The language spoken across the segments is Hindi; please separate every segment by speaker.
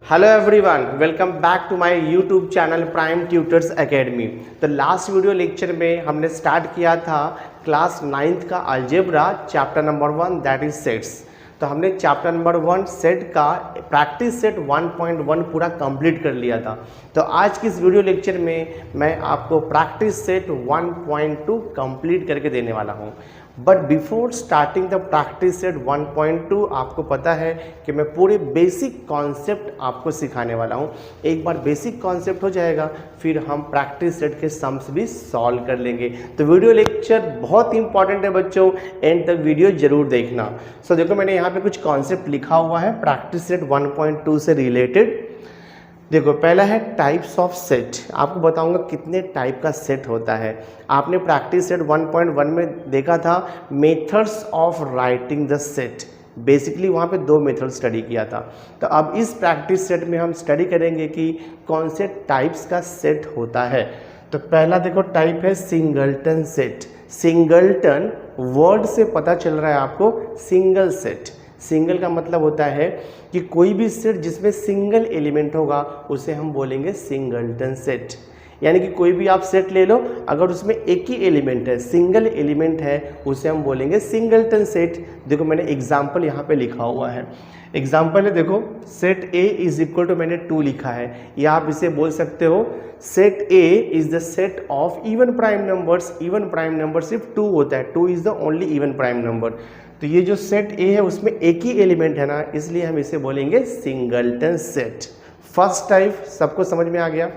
Speaker 1: Hello everyone, welcome back to my YouTube channel Prime Tutors Academy. तो लास्ट वीडियो लेक्चर में हमने स्टार्ट किया था क्लास 9th का algebra chapter number 1 that is sets. तो हमने चैप्टर नंबर 1 सेट का प्रैक्टिस सेट 1.1 पूरा कंप्लीट कर लिया था। तो आज की इस वीडियो लेक्चर में मैं आपको प्रैक्टिस सेट 1.2 कंप्लीट करके देने वाला हूँ। But before starting the practice set 1.2 आपको पता है कि मैं पूरे बेसिक कॉन्सेप्ट आपको सिखाने वाला हूं। एक बार बेसिक कॉन्सेप्ट हो जाएगा फिर हम प्रैक्टिस सेट के सम्स भी सॉल्व कर लेंगे। तो वीडियो लेक्चर बहुत इंपॉर्टेंट है बच्चों, एंड तक वीडियो जरूर देखना। सो देखो मैंने यहाँ पे कुछ कॉन्सेप्ट लिखा हुआ है प्रैक्टिस सेट 1.2 से रिलेटेड। देखो पहला है टाइप्स ऑफ सेट। आपको बताऊंगा कितने टाइप का सेट होता है। आपने प्रैक्टिस सेट 1.1 में देखा था methods of writing the set. Basically वहाँ पे 2 मेथड स्टडी किया था। तो अब इस प्रैक्टिस सेट में हम स्टडी करेंगे कि कौन से टाइप्स का सेट होता है। तो पहला देखो टाइप है सिंगलटन सेट। सिंगलटन वर्ड से पता चल रहा है आपको सिंगल सेट। सिंगल का मतलब होता है कि कोई भी सेट जिसमें सिंगल एलिमेंट होगा उसे हम बोलेंगे सिंगलटन सेट। यानी कि कोई भी आप सेट ले लो, अगर उसमें एक ही एलिमेंट है, सिंगल एलिमेंट है, उसे हम बोलेंगे सिंगलटन सेट। देखो मैंने एग्जाम्पल यहाँ पे लिखा हुआ है। एग्जाम्पल है देखो set A is equal to मैंने 2 लिखा है, या आप इसे बोल सकते हो set A is the set of even prime numbers. Even prime number सिर्फ 2 होता है, 2 is the only even prime number. तो ये जो सेट ए है उसमें एक ही एलिमेंट है ना, इसलिए हम इसे बोलेंगे सिंगलटन सेट। फर्स्ट टाइप सबको समझ में आ गया।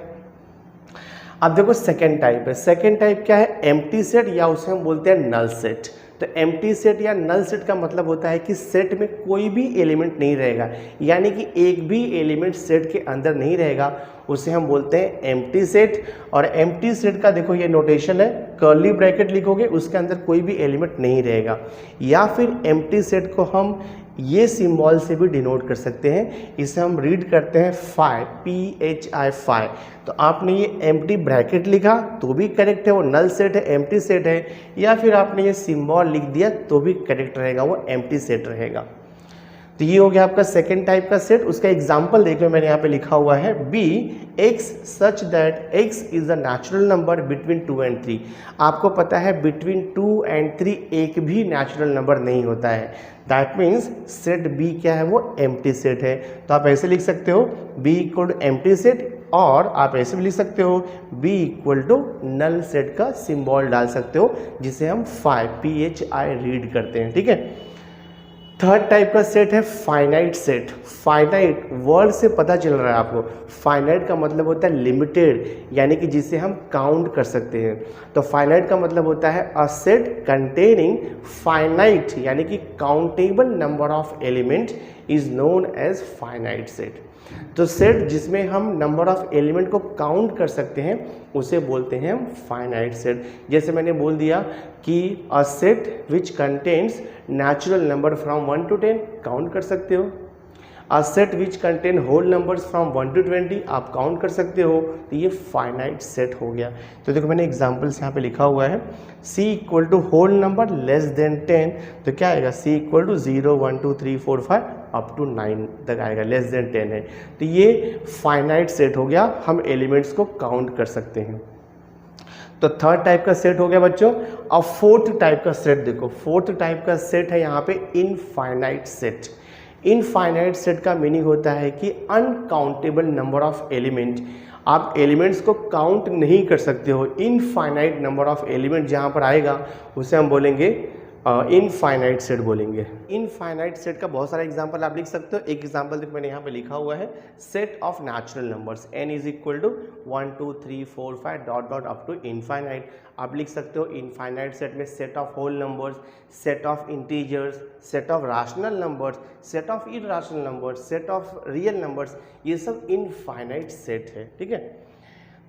Speaker 1: अब देखो सेकेंड टाइप है। सेकेंड टाइप क्या है? एम्प्टी सेट, या उसे हम बोलते हैं नल सेट। तो एम्प्टी सेट या नल सेट का मतलब होता है कि सेट में कोई भी एलिमेंट नहीं रहेगा, यानी कि एक भी एलिमेंट सेट के अंदर नहीं रहेगा, उसे हम बोलते हैं एम्प्टी सेट। और एम्प्टी सेट का देखो ये नोटेशन है, कर्ली ब्रैकेट लिखोगे उसके अंदर कोई भी एलिमेंट नहीं रहेगा। या फिर एम्प्टी सेट को हम ये सिंबल से भी डिनोट कर सकते हैं, इसे हम रीड करते हैं फाई, PHI फाई। तो आपने ये एम्प्टी ब्रैकेट लिखा तो भी करेक्ट है, वो नल सेट है, एम्प्टी सेट है। या फिर आपने ये सिंबल लिख दिया तो भी करेक्ट रहेगा, वो एम्प्टी सेट रहेगा। तो ये हो गया आपका सेकेंड टाइप का सेट। उसका एग्जाम्पल देखो मैंने यहाँ पे लिखा हुआ है B X such that X is the natural number between 2 and 3। आपको पता है बिटवीन 2 and 3 एक भी नेचुरल नंबर नहीं होता है। दैट मीन्स सेट बी क्या है? वो एम्प्टी सेट है। तो आप ऐसे लिख सकते हो B equal to empty set, और आप ऐसे भी लिख सकते हो B equal to null set का सिंबल डाल सकते हो, जिसे हम PHI रीड करते हैं। ठीक है। थर्ड टाइप का सेट है फाइनाइट सेट। फाइनाइट वर्ड से पता चल रहा है आपको, फाइनाइट का मतलब होता है लिमिटेड, यानी कि जिसे हम काउंट कर सकते हैं। तो फाइनाइट का मतलब होता है अ सेट कंटेनिंग फाइनाइट यानी कि countable number of element is known as finite set. तो सेट जिसमें हम नंबर ऑफ एलिमेंट को काउंट कर सकते हैं उसे बोलते हैं हम फाइनाइट सेट। जैसे मैंने बोल दिया कि a set which contains natural number from 1 to 10 count कर सकते हो। A set which contain whole numbers from 1 to 20 आप काउंट कर सकते हो। तो ये फाइनाइट सेट हो गया। तो देखो मैंने एग्जाम्पल्स यहाँ पे लिखा हुआ है c equal to whole number less than 10। तो क्या आएगा? c equal to 0 1 2 3 4 5 up to 9 तक आएगा, लेस देन 10 है। तो ये फाइनाइट सेट हो गया, हम एलिमेंट्स को काउंट कर सकते हैं। तो थर्ड टाइप का सेट हो गया बच्चों। अब फोर्थ टाइप का सेट देखो, फोर्थ टाइप का सेट है यहाँ पे इनफाइनाइट सेट। इनफाइनाइट सेट का मीनिंग होता है कि अनकाउंटेबल नंबर ऑफ एलिमेंट। आप एलिमेंट्स को काउंट नहीं कर सकते हो। इनफाइनाइट नंबर ऑफ एलिमेंट जहाँ पर आएगा उसे हम बोलेंगे इनफाइनाइट सेट बोलेंगे। इनफाइनाइट सेट का बहुत सारा एग्जांपल आप लिख सकते हो। एक एग्जांपल देखो मैंने यहाँ पे लिखा हुआ है set of natural numbers n is equal to 1 2 3 4 5 dot dot up to infinite. आप लिख सकते हो इनफाइनाइट सेट में set of whole numbers, set of integers, set of rational numbers, set of irrational numbers, set of real numbers, ये सब इनफाइनाइट सेट है। ठीक है।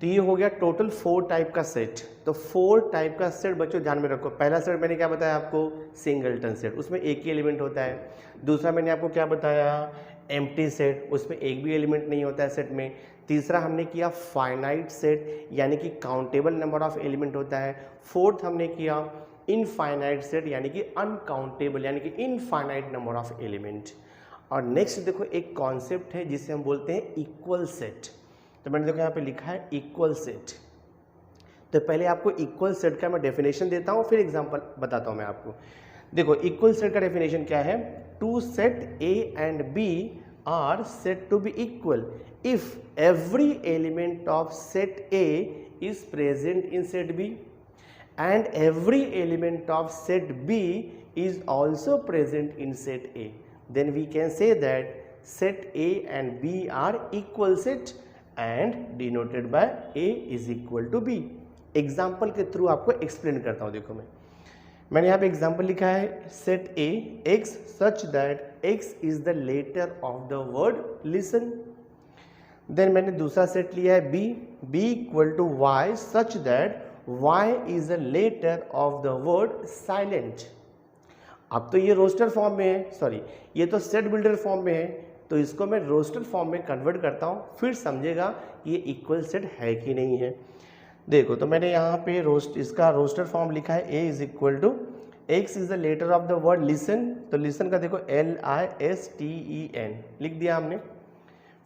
Speaker 1: तो ये हो गया टोटल 4 टाइप का सेट। तो 4 टाइप का सेट बच्चों ध्यान में रखो। पहला सेट मैंने क्या बताया आपको? सिंगलटन सेट, उसमें एक ही एलिमेंट होता है। दूसरा मैंने आपको क्या बताया? एम्प्टी सेट, उसमें एक भी एलिमेंट नहीं होता है सेट में। तीसरा हमने किया फाइनाइट सेट, यानी कि काउंटेबल नंबर ऑफ एलिमेंट होता है। फोर्थ हमने किया इनफाइनाइट सेट, यानी कि अनकाउंटेबल यानी कि इनफाइनाइट नंबर ऑफ एलिमेंट। और नेक्स्ट देखो एक कॉन्सेप्ट है जिसे हम बोलते हैं इक्वल सेट। तो मैंने देखो यहाँ पे लिखा है इक्वल सेट। तो पहले आपको इक्वल सेट का मैं डेफिनेशन देता हूँ, फिर एग्जांपल बताता हूँ मैं आपको। देखो इक्वल सेट का डेफिनेशन क्या है, two set A and B are set to be equal if every element of set A is present in set B and every element of set B is also present in set A, then we can say that set A and B are equal set and denoted by A is equal to B। Example के थ्रू आपको एक्सप्लेन करता हूँ। देखो मैंने यहाँ पे एग्जाम्पल लिखा है set A x such that x is the letter of the word listen। Then मैंने दूसरा सेट लिया है B equal to y such that y is a letter of the word silent। अब तो ये रोस्टर फॉर्म में है, सॉरी ये तो सेट बिल्डर फॉर्म में है, तो इसको मैं रोस्टर फॉर्म में कन्वर्ट करता हूँ, फिर समझेगा ये इक्वल सेट है कि नहीं है। देखो तो मैंने यहाँ पे इसका रोस्टर फॉर्म लिखा है A is equal to X is the letter of the word listen. तो लिसन का देखो LISTEN लिख दिया हमने।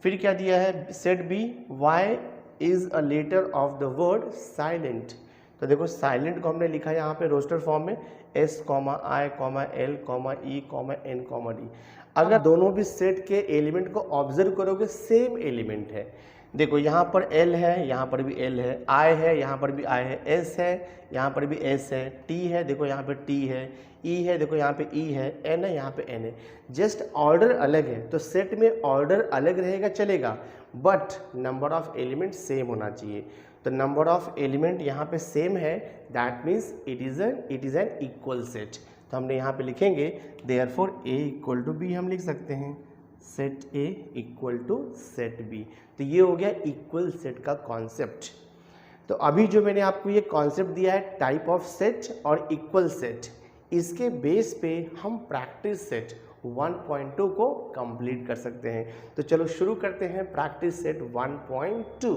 Speaker 1: फिर क्या दिया है set B Y is a letter of the word silent. तो देखो साइलेंट को हमने लिखा है यहाँ पे रोस्टर फॉर्म में S, I, L, E, N, D। अगर दोनों भी सेट के एलिमेंट को ऑब्जर्व करोगे सेम एलिमेंट है। देखो यहाँ पर L है, यहाँ पर भी L है, I है, यहाँ पर भी I है, S है, यहाँ पर भी S है, T है, देखो यहाँ पे T है, E है, देखो यहाँ पे E है, N है, यहाँ पे N है। जस्ट ऑर्डर अलग है, तो सेट में ऑर्डर अलग रहेगा चलेगा, but number of element same होना चाहिए। तो नंबर ऑफ एलिमेंट यहाँ पे सेम है, that means it is an equal set. तो हमने यहाँ पे लिखेंगे therefore A equal to B हम लिख सकते हैं, set A equal to set B। तो ये हो गया इक्वल सेट का कॉन्सेप्ट। तो अभी जो मैंने आपको ये कॉन्सेप्ट दिया है टाइप ऑफ सेट और इक्वल सेट, इसके बेस पे हम प्रैक्टिस सेट 1.2 को कंप्लीट कर सकते हैं। तो चलो शुरू करते हैं प्रैक्टिस सेट 1.2।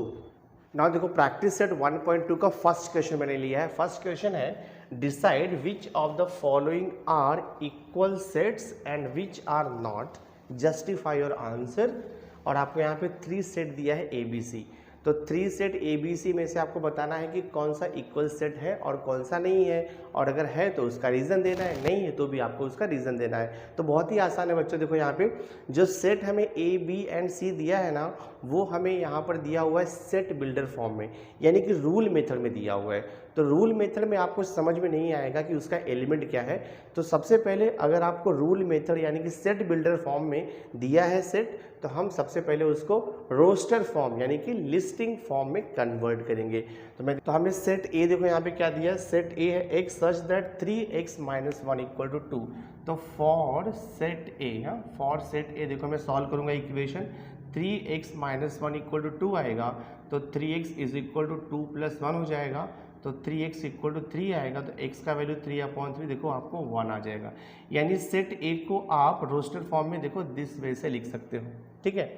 Speaker 1: नाउ देखो प्रैक्टिस सेट 1.2 का फर्स्ट क्वेश्चन मैंने लिया है। फर्स्ट क्वेश्चन है decide which of the following are equal sets and which are not, justify your answer. और आपको यहाँ पे 3 सेट दिया है ABC। तो 3 सेट ABC में से आपको बताना है कि कौन सा इक्वल सेट है और कौन सा नहीं है, और अगर है तो उसका रीज़न देना है, नहीं है तो भी आपको उसका रीज़न देना है। तो बहुत ही आसान है बच्चों। देखो यहाँ पे जो सेट हमें A, B एंड C दिया है ना, वो हमें यहाँ पर दिया हुआ है सेट बिल्डर फॉर्म में, यानी कि रूल मेथड में दिया हुआ है। तो रूल मेथड में आपको समझ में नहीं आएगा कि उसका एलिमेंट क्या है। तो सबसे पहले अगर आपको रूल मेथड यानी कि सेट बिल्डर फॉर्म में दिया है सेट, तो हम सबसे पहले उसको रोस्टर फॉर्म यानी कि लिस्टिंग फॉर्म में कन्वर्ट करेंगे। तो हमें सेट A देखो यहाँ पे क्या दिया है, सेट A है x such that 3x - 1 equal to 2। तो for set A, for set A देखो मैं सॉल्व करूंगा इक्वेशन, 3x - 1 इक्वल टू 2 आएगा, तो 3x इज इक्वल टू 2 + 1 हो जाएगा, तो 3x इक्वल टू 3 आएगा, तो x का वैल्यू 3/3 देखो आपको 1 आ जाएगा। यानी सेट A को आप रोस्टर फॉर्म में देखो दिस वे से लिख सकते हो, ठीक है।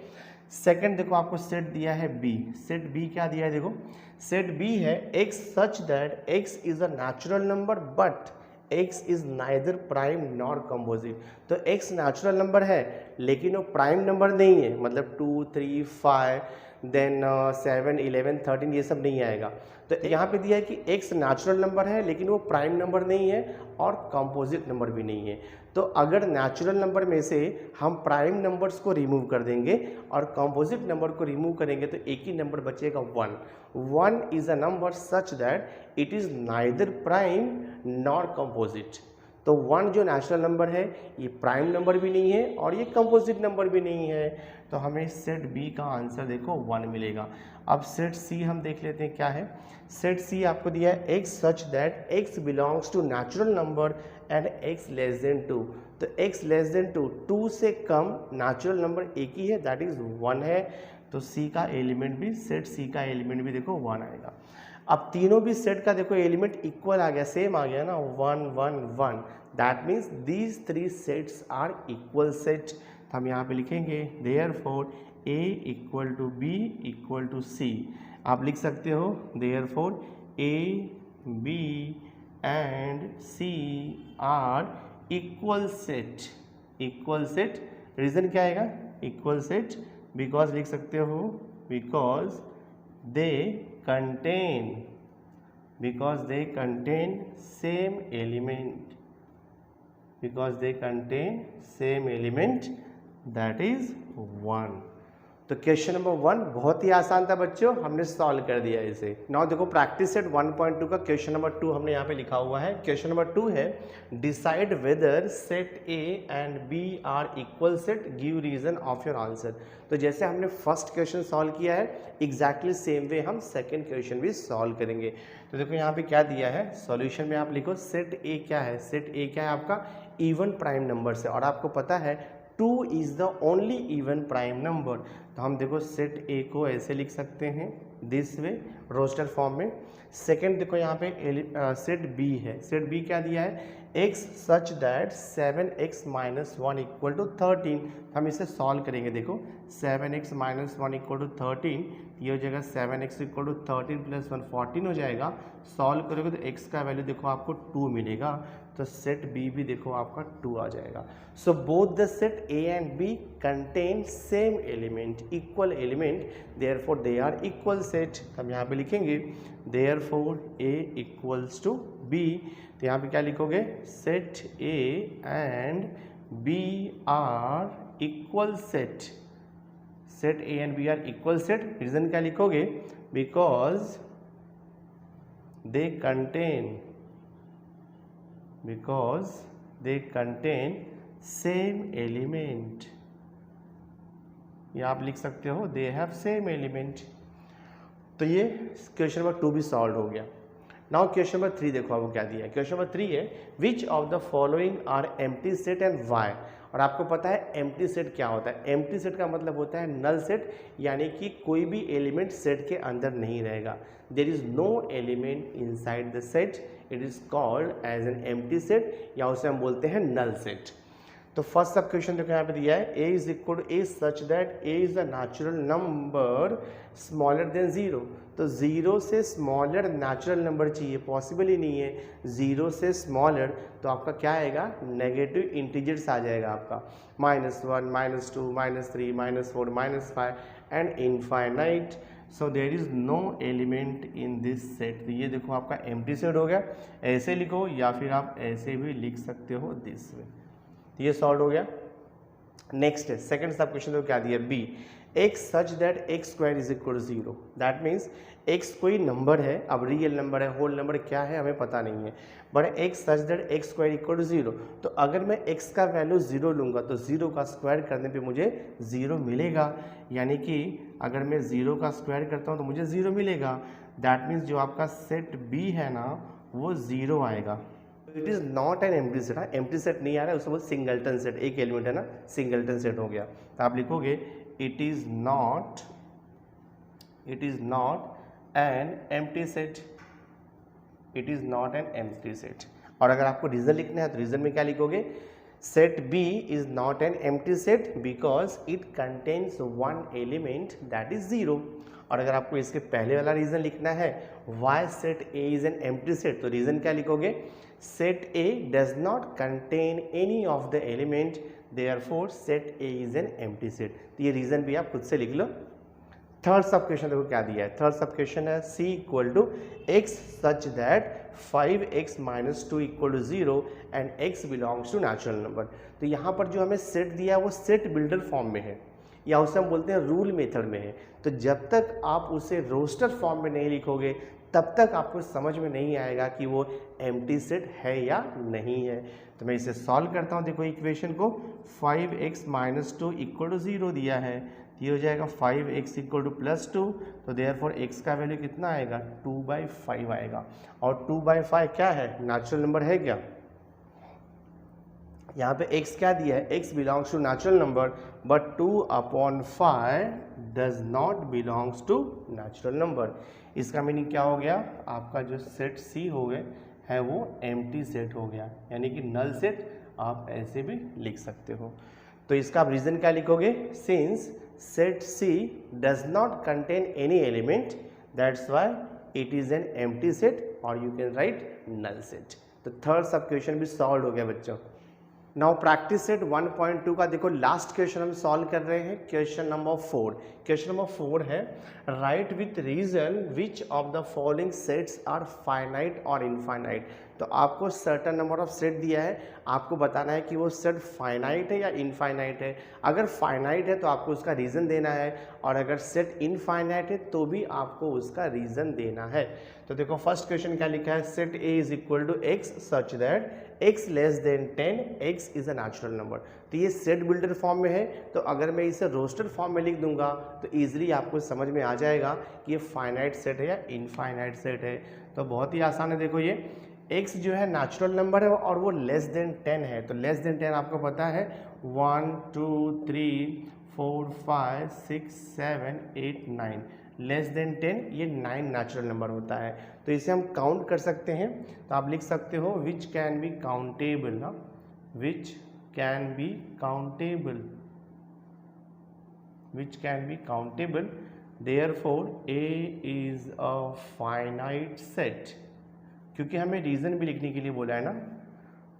Speaker 1: सेकंड देखो आपको सेट दिया है B। सेट B क्या दिया है देखो, सेट B है x such that x is a natural number but x is neither prime nor composite. तो x नेचुरल नंबर है लेकिन वो प्राइम नंबर नहीं है, मतलब 2, 3, 5 देन 7, 11, 13 ये सब नहीं आएगा। तो यहाँ पे दिया है कि x नेचुरल नंबर है लेकिन वो प्राइम नंबर नहीं है और कंपोजिट नंबर भी नहीं है। तो अगर नेचुरल नंबर में से हम प्राइम नंबर्स को रिमूव कर देंगे और कंपोजिट नंबर को रिमूव करेंगे तो एक ही नंबर बचेगा 1। 1 is a number such that it is neither prime nor composite. तो 1 जो नेचुरल नंबर है ये प्राइम नंबर भी नहीं है और ये कंपोजिट नंबर भी नहीं है। तो हमें सेट B का आंसर देखो 1 मिलेगा। अब सेट C हम देख लेते हैं क्या है। सेट C आपको दिया है x such that x belongs to natural number and x less than 2। तो x लेस देन 2, 2 से कम नेचुरल नंबर एक ही है दैट इज 1 है। तो C का एलिमेंट भी, सेट C का एलिमेंट भी देखो 1 आएगा। अब तीनों भी सेट का देखो एलिमेंट इक्वल आ गया, सेम आ गया ना, 1 1 1। That means these 3 sets are equal set. तो हम यहाँ पे लिखेंगे therefore A equal to B equal to C। आप लिख सकते हो therefore A, B and C are equal set. Equal set reason क्या आएगा, इक्वल सेट, बिकॉज लिख सकते हो because they contain same element, that is 1। तो क्वेश्चन नंबर 1 बहुत ही आसान था बच्चों, हमने सॉल्व कर दिया इसे। नाउ देखो प्रैक्टिस सेट 1.2 का क्वेश्चन नंबर 2 हमने यहाँ पे लिखा हुआ है। क्वेश्चन नंबर 2 है decide whether set A and B are equal set, give reason of your answer. तो जैसे हमने फर्स्ट क्वेश्चन सॉल्व किया है एग्जैक्टली सेम वे हम सेकेंड क्वेश्चन भी सॉल्व करेंगे। तो देखो यहाँ पे क्या दिया है, सॉल्यूशन में आप लिखो सेट ए क्या है, सेट ए क्या है आपका इवन प्राइम नंबर से, और आपको पता है 2 is the only even prime number. तो हम देखो सेट ए को ऐसे लिख सकते हैं दिस वे रोस्टर फॉर्म में। सेकंड देखो यहाँ पे सेट बी है, सेट बी क्या दिया है, x सच दैट 7x - 1 = 13। हम इसे सॉल्व करेंगे, देखो 7x - 1 = 13, ये हो जाएगा 7x = 13 + 1 14 हो जाएगा। सॉल्व करोगे तो x का वैल्यू देखो आपको 2 मिलेगा, तो सेट बी भी देखो आपका 2 आ जाएगा। So both the set A and B contain same element, equal element, therefore they are equal set. हम यहाँ पे लिखेंगे therefore A equals to B. तो यहाँ पे क्या लिखोगे, set A and B are equal set, set A and B are equal set. Reason क्या लिखोगे, because they contain same element, या आप लिख सकते हो दे हैव सेम एलिमेंट। तो ये क्वेश्चन नंबर 2 भी सॉल्व हो गया। नाउ क्वेश्चन नंबर 3 देखो आपको क्या दिया है। क्वेश्चन नंबर 3 है which of the following are empty set and why. और आपको पता है एम्प्टी सेट क्या होता है, एम्प्टी सेट का मतलब होता है नल सेट, यानी कि कोई भी एलिमेंट सेट के अंदर नहीं रहेगा। There is no element inside the set, it is called as an empty set, या उसे हम बोलते हैं नल सेट। तो फर्स्ट सब क्वेश्चन देखो यहाँ पे दिया है a is equal to A such that a is a natural number smaller than 0। तो 0 से स्मॉलर नेचुरल नंबर चाहिए, पॉसिबल ही नहीं है। 0 से स्मॉलर तो आपका क्या आएगा, नेगेटिव इंटीजर्स आ जाएगा आपका, -1 -2 -3 -4 -5 and infinite. So there is no element in this set. तो ये देखो आपका एम्प्टी सेट हो गया। ऐसे लिखो या फिर आप ऐसे भी लिख सकते हो दिस वे। ये सॉल्व हो गया। नेक्स्ट है सेकंड सब क्वेश्चन तो क्या दिया, B x such that x² is equal to 0। That means x कोई नंबर है, अब रियल नंबर है, होल नंबर क्या है हमें पता नहीं है, but x such that x² equal to 0। तो अगर मैं x का वैल्यू 0 लूँगा तो 0 का स्क्वायर करने पे मुझे 0 मिलेगा, यानी कि अगर मैं 0 का स्क्वायर करता हूँ तो मुझे 0 मिलेगा। दैट मीन्स जो आपका सेट b है ना वो 0 आएगा। It is not an empty set. हाँ, एम्प्टी सेट नहीं आ रहा है, उसको बोलते सिंगलटन सेट, एक एलिमेंट है ना, सिंगलटन सेट हो गया। तो आप लिखोगे it is not an empty set, it is not an empty set. और अगर आपको रीजन लिखना है तो रीजन में क्या लिखोगे, set B is not an empty set because it contains one element that is 0। और अगर आपको इसके पहले वाला रीजन लिखना है why set A is an empty set, तो रीजन क्या लिखोगे, set A does not contain any of the element, therefore set A is an empty set. तो ये रीजन भी आप खुद से लिख लो। थर्ड सब क्वेश्चन देखो क्या दिया है। थर्ड सब क्वेश्चन है c equal to x such that 5x - 2 equal to 0 and x belongs to natural number. तो यहाँ पर जो हमें सेट दिया है वो सेट बिल्डर फॉर्म में है, या उसे हम बोलते हैं रूल मेथड में है। तो जब तक आप उसे रोस्टर फॉर्म में नहीं लिखोगे तब तक आपको समझ में नहीं आएगा कि वो एम्प्टी सेट है या नहीं है। तो मैं इसे सॉल्व करता हूँ। देखो इक्वेशन को 5x - 2 इक्वल टू 0 दिया है, ये हो जाएगा 5x इक्वल टू +2। तो देयरफॉर x का वैल्यू कितना आएगा, 2/5 आएगा। और 2/5 क्या है, नेचुरल नंबर है क्या, यहाँ पे x क्या दिया है, x belongs to natural number, but 2/5 does not belongs to natural number. इसका मीनिंग क्या हो गया, आपका जो सेट C हो गए है वो एम्प्टी सेट हो गया, यानी कि नल सेट आप ऐसे भी लिख सकते हो। तो इसका आप रीजन क्या लिखोगे, since set C does not contain any element that's why it is an empty set, और you can write null set. तो थर्ड सब क्वेश्चन भी सॉल्व हो गया बच्चों। नाउ प्रैक्टिस सेट 1.2 का देखो लास्ट क्वेश्चन हम सॉल्व कर रहे हैं, क्वेश्चन नंबर 4। क्वेश्चन नंबर 4 है write with reason which of the following sets are finite और इनफाइनाइट। तो आपको सर्टेन नंबर ऑफ सेट दिया है, आपको बताना है कि वो सेट फाइनाइट है या इनफाइनाइट है। अगर फाइनाइट है तो आपको उसका रीज़न देना है, और अगर सेट इनफाइनाइट है तो भी आपको उसका रीज़न देना है। तो देखो फर्स्ट क्वेश्चन क्या लिखा है, set A is equal to X such that x less than 10, x is a natural number. तो ये सेट बिल्डर फॉर्म में है, तो अगर मैं इसे रोस्टेड फॉर्म में लिख दूंगा तो ईजिली आपको समझ में आ जाएगा कि ये फाइनाइट सेट है या इनफाइनाइट सेट है। तो बहुत ही आसान है, देखो ये x जो है नेचुरल नंबर है और वो लेस देन 10 है। तो लेस देन 10 आपको पता है 1 2 3 4 5 6 7 8 9, लेस देन 10 ये 9 नेचुरल नंबर होता है। तो इसे हम काउंट कर सकते हैं, तो आप लिख सकते हो विच कैन बी काउंटेबल ना, which can be countable, which can be countable, therefore A is a finite set. क्योंकि हमें रीज़न भी लिखने के लिए बोला है ना,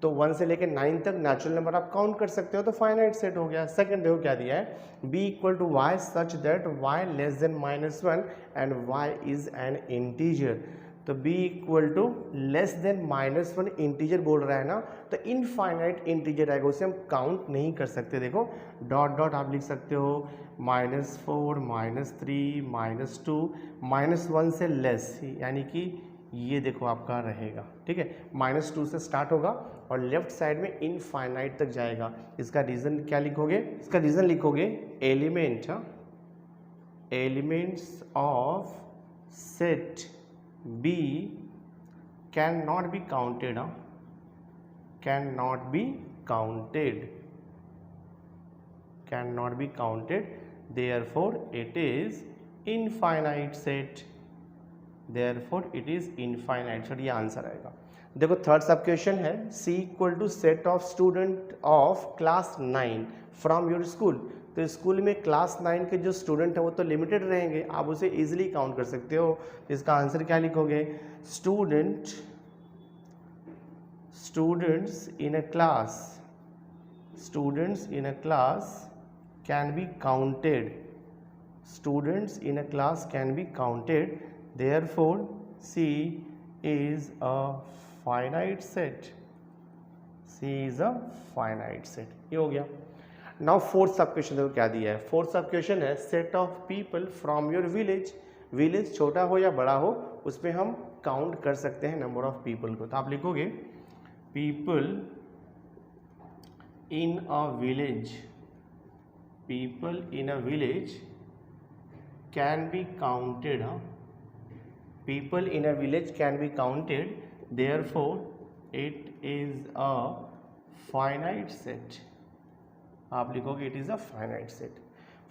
Speaker 1: तो 1 से लेकर 9 तक नेचुरल नंबर आप काउंट कर सकते हो, तो फाइनाइट सेट हो गया। सेकंड देखो क्या दिया है, b equal to Y such that y less than -1 and y is an integer. तो b equal to less than -1 integer बोल रहा है ना, तो इनफाइनाइट इंटीजर आएगा, उसे हम काउंट नहीं कर सकते। देखो डॉट डॉट आप लिख सकते हो -4 -3 -2 -1 से लेस, यानी कि ये देखो आपका रहेगा, ठीक है, -2 से स्टार्ट होगा और लेफ्ट साइड में इनफाइनाइट तक जाएगा। इसका रीज़न क्या लिखोगे, इसका रीज़न लिखोगे element, elements of set B can not be counted, can not be counted, can not be counted, therefore it is infinite set, therefore it is infinite set, ये आंसर आएगा। देखो थर्ड सब क्वेश्चन है, C equal to set of student of class 9 from your school. तो स्कूल में क्लास 9 के जो स्टूडेंट है वो तो लिमिटेड रहेंगे, आप उसे इजीली काउंट कर सकते हो। इसका आंसर क्या लिखोगे, students in a class, students in a class can be counted, students in a class can be counted, therefore C is a finite set, C is a finite set, ये हो गया। नाउ फोर्थ सब क्वेश्चन देखो क्या दिया है, फोर्थ सब क्वेश्चन है set of people from your village. Village छोटा हो या बड़ा हो उसमें हम काउंट कर सकते हैं नंबर ऑफ पीपल को। तो आप लिखोगे people in a village, people in a village can be counted, people in a village can be counted, therefore it is a finite set, आप लिखोगे it is a finite set।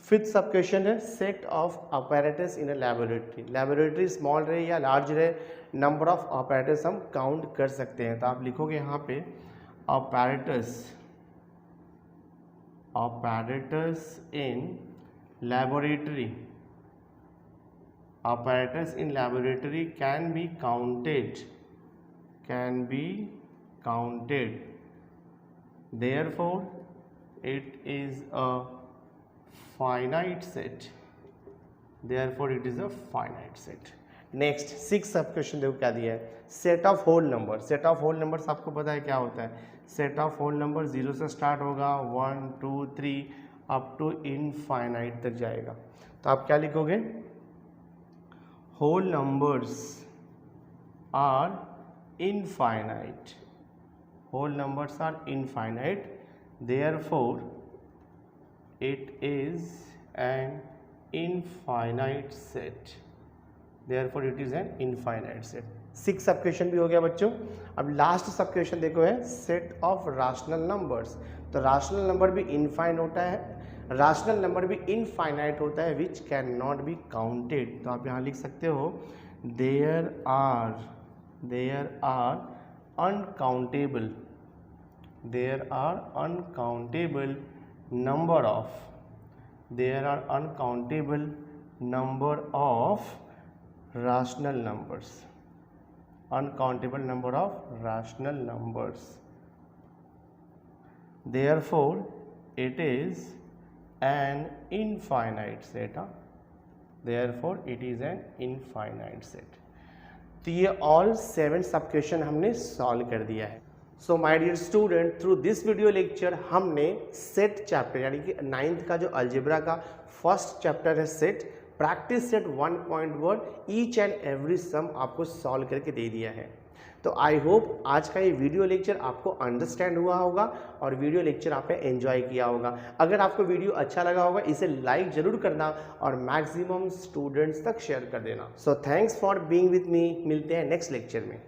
Speaker 1: Fifth सब क्वेश्चन है set of apparatus in a laboratory। Laboratory small रहे या लार्ज रहे, नंबर ऑफ apparatus हम काउंट कर सकते हैं। तो आप लिखोगे यहाँ पे apparatus, apparatus in laboratory, apparatus in laboratory can be counted, can be counted, therefore it is a finite set, therefore it is a finite set। Next six sub question देखो क्या दिया है, set of whole number. Set of whole numbers आपको पता है क्या होता है, सेट ऑफ होल नंबर 0 से स्टार्ट होगा 1 2 3 अप टू इनफाइनाइट तक जाएगा। तो आप क्या लिखोगे, whole numbers are infinite, whole numbers are infinite, therefore it is an infinite set, therefore it is an infinite set। Six sub question भी हो गया बच्चों। अब लास्ट सब क्वेश्चन देखो है सेट ऑफ राशनल नंबर्स। तो राशनल नंबर भी इनफाइनाइट होता है, राशनल नंबर भी इनफाइनाइट होता है which can not be counted. तो आप यहाँ लिख सकते हो there are uncountable, there are uncountable number of, there are uncountable number of rational numbers, uncountable number of rational numbers, therefore it is an infinite set. Therefore it is an infinite set. तो ये ऑल 7 सब क्वेश्चन हमने सॉल्व कर दिया है। So my dear student, through this video lecture हमने सेट चैप्टर यानी कि 9th का जो अलजेब्रा का फर्स्ट चैप्टर है set, practice set 1.1 each and every sum आपको सॉल्व करके दे दिया है। तो आई होप आज का ये वीडियो लेक्चर आपको अंडरस्टैंड हुआ होगा और वीडियो लेक्चर आपने एंजॉय किया होगा। अगर आपको वीडियो अच्छा लगा होगा इसे लाइक जरूर करना और मैक्सिमम स्टूडेंट्स तक शेयर कर देना। So thanks for being with me. मिलते हैं नेक्स्ट लेक्चर में।